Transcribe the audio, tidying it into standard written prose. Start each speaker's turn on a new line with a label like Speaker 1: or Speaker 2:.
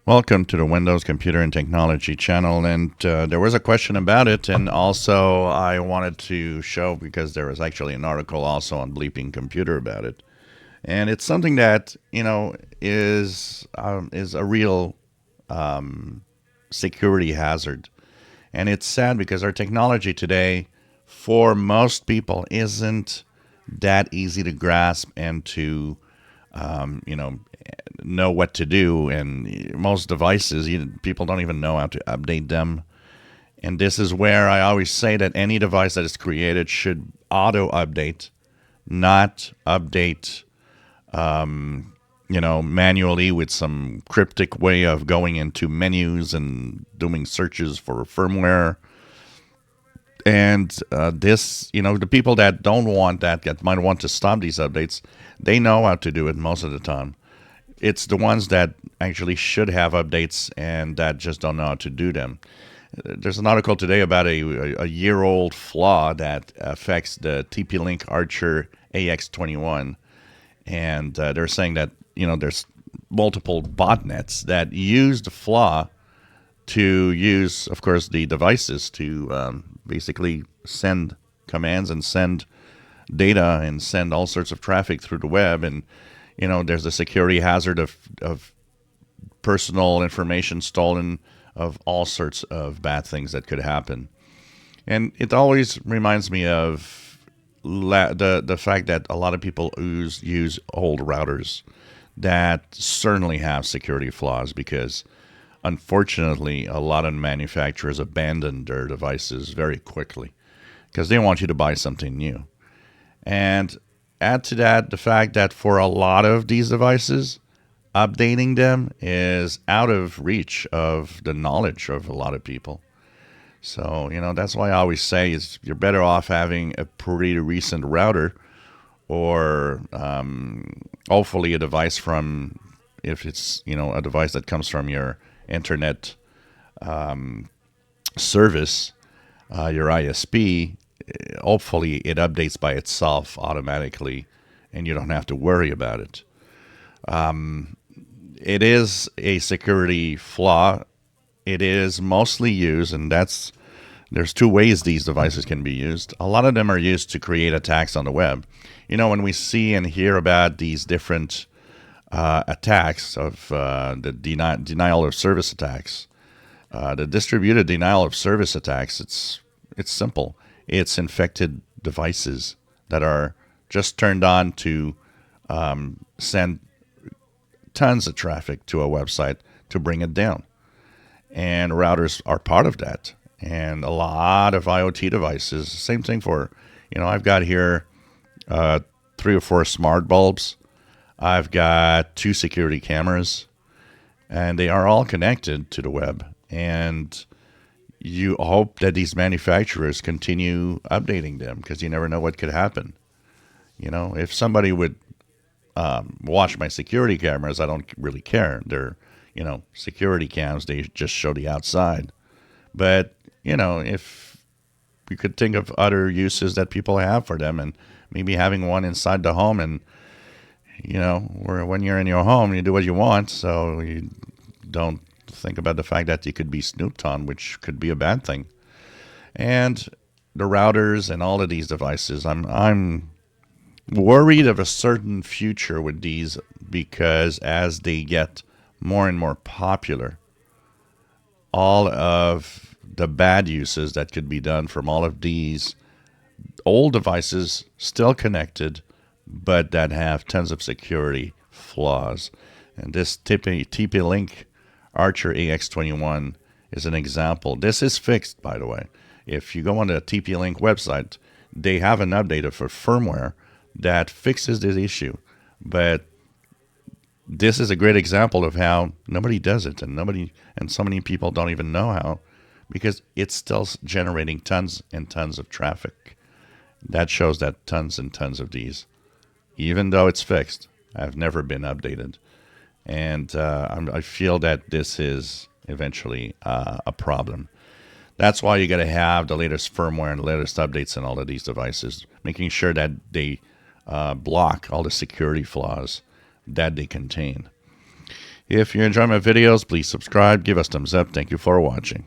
Speaker 1: Welcome to the Windows Computer and Technology channel. And there was a question about it. And also, I wanted to show because there was actually an article also on Bleeping Computer about it. And it's something that, is a real security hazard. And it's sad because our technology today, for most people, isn't that easy to grasp and to, um, you know, know what to do. And most devices, people don't even know how to update them. And this is where I always say that any device that is created should auto update, not update, manually with some cryptic way of going into menus and doing searches for firmware. And the people that don't want that might want to stop these updates, they know how to do it most of the time. It's the ones that actually should have updates and that just don't know how to do them. There's an article today about a year-old flaw that affects the TP-Link Archer AX21, and they're saying that there's multiple botnets that use the flaw to use, of course, the devices to basically send commands and send data and send all sorts of traffic through the web. And there's a security hazard of personal information stolen, of all sorts of bad things that could happen. And it always reminds me of the fact that a lot of people use old routers that certainly have security flaws because unfortunately a lot of manufacturers abandon their devices very quickly because they want you to buy something new. And add to that the fact that for a lot of these devices, updating them is out of reach of the knowledge of a lot of people. So, that's why I always say is you're better off having a pretty recent router or hopefully a device from, if it's, a device that comes from your internet service, your ISP, hopefully it updates by itself automatically and you don't have to worry about it. It is a security flaw. It is mostly used, and there's two ways these devices can be used. A lot of them are used to create attacks on the web. When we see and hear about these different attacks of the denial of service attacks, the distributed denial of service attacks, it's simple. It's infected devices that are just turned on to send tons of traffic to a website to bring it down. And routers are part of that. And a lot of IoT devices, same thing for, I've got here 3 or 4 smart bulbs. I've got 2 security cameras, and they are all connected to the web. And you hope that these manufacturers continue updating them because you never know what could happen. If somebody would watch my security cameras, I don't really care. They're, security cams, they just show the outside. But, if you could think of other uses that people have for them and maybe having one inside the home and, where when you're in your home, you do what you want. So you don't think about the fact that you could be snooped on, which could be a bad thing. And the routers and all of these devices, I'm worried of a certain future with these because as they get more and more popular, all of the bad uses that could be done from all of these old devices still connected, but that have tons of security flaws. And this TP-Link Archer AX21 is an example. This is fixed, by the way. If you go on the TP-Link website, they have an update for firmware that fixes this issue. But this is a great example of how nobody does it, and so many people don't even know how, because it's still generating tons and tons of traffic. That shows that tons and tons of these, even though it's fixed, have never been updated. And I feel that this is eventually a problem. That's why you got to have the latest firmware and the latest updates in all of these devices, making sure that they block all the security flaws that they contain. If you enjoy my videos, please subscribe, give us thumbs up. Thank you for watching.